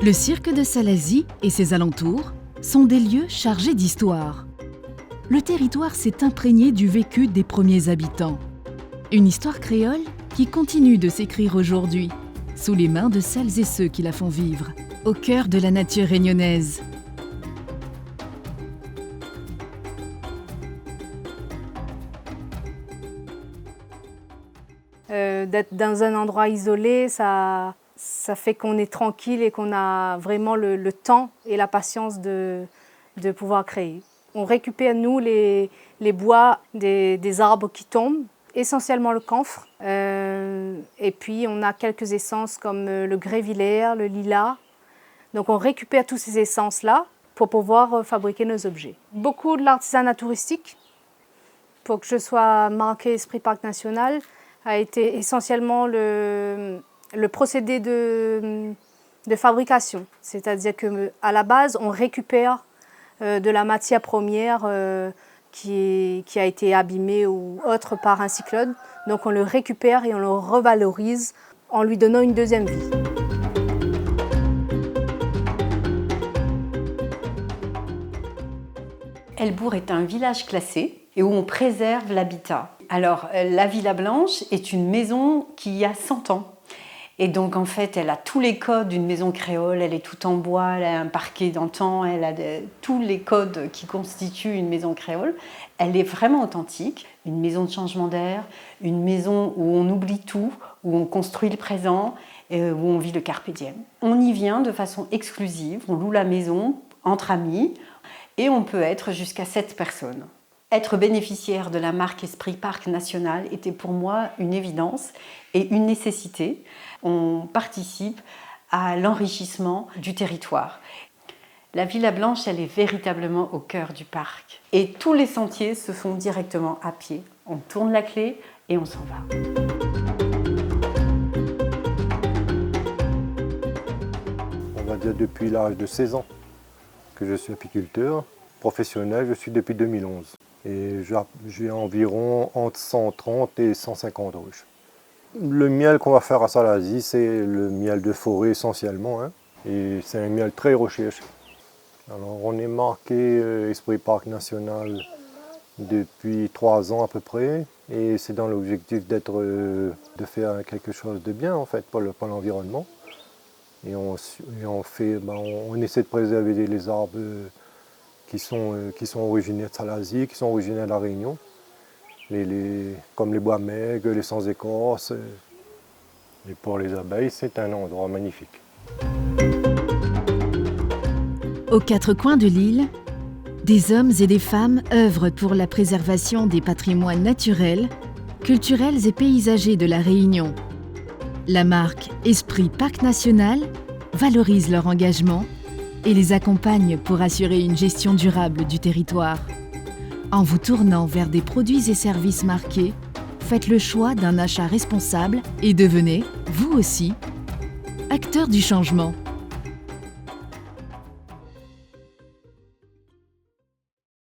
Le cirque de Salazie et ses alentours sont des lieux chargés d'histoire. Le territoire s'est imprégné du vécu des premiers habitants. Une histoire créole qui continue de s'écrire aujourd'hui, sous les mains de celles et ceux qui la font vivre, au cœur de la nature réunionnaise. D'être dans un endroit isolé, ça fait qu'on est tranquille et qu'on a vraiment le temps et la patience de pouvoir créer. On récupère, nous, les bois des arbres qui tombent, essentiellement le camphre. Et puis, on a quelques essences comme le grésivinaire, le lilas. Donc, on récupère toutes ces essences-là pour pouvoir fabriquer nos objets. Beaucoup de l'artisanat touristique, pour que je sois marqué Esprit Parc National, a été essentiellement le procédé de fabrication. C'est-à-dire qu'à la base, on récupère de la matière première qui a été abîmée ou autre par un cyclone. Donc on le récupère et on le revalorise en lui donnant une deuxième vie. Elbourg est un village classé et où on préserve l'habitat. Alors, la Villa Blanche est une maison qui a 100 ans. Et donc, en fait, elle a tous les codes d'une maison créole. Elle est toute en bois, elle a un parquet d'antan, elle a tous les codes qui constituent une maison créole. Elle est vraiment authentique. Une maison de changement d'air, une maison où on oublie tout, où on construit le présent, où on vit le carpe diem. On y vient de façon exclusive, on loue la maison entre amis et on peut être jusqu'à 7 personnes. Être bénéficiaire de la marque Esprit Parc National était pour moi une évidence et une nécessité. On participe à l'enrichissement du territoire. La Villa Blanche, elle est véritablement au cœur du parc. Et tous les sentiers se font directement à pied. On tourne la clé et on s'en va. On va dire depuis l'âge de 16 ans que je suis apiculteur. Professionnel, je suis depuis 2011. Et j'ai environ entre 130 et 150 ruches. Le miel qu'on va faire à Salazie, c'est le miel de forêt essentiellement. Et c'est un miel très recherché. Alors on est marqué Esprit Parc National depuis 3 ans à peu près. Et c'est dans l'objectif de faire quelque chose de bien en fait pour l'environnement. Et on essaie de préserver les arbres qui sont originaires de Salazie, qui sont originaires de La Réunion, comme les bois maigres, les sans écorce. Et pour les abeilles, c'est un endroit magnifique. Aux 4 coins de l'île, des hommes et des femmes œuvrent pour la préservation des patrimoines naturels, culturels et paysagers de La Réunion. La marque Esprit Parc National valorise leur engagement et les accompagne pour assurer une gestion durable du territoire. En vous tournant vers des produits et services marqués, faites le choix d'un achat responsable et devenez, vous aussi, acteur du changement.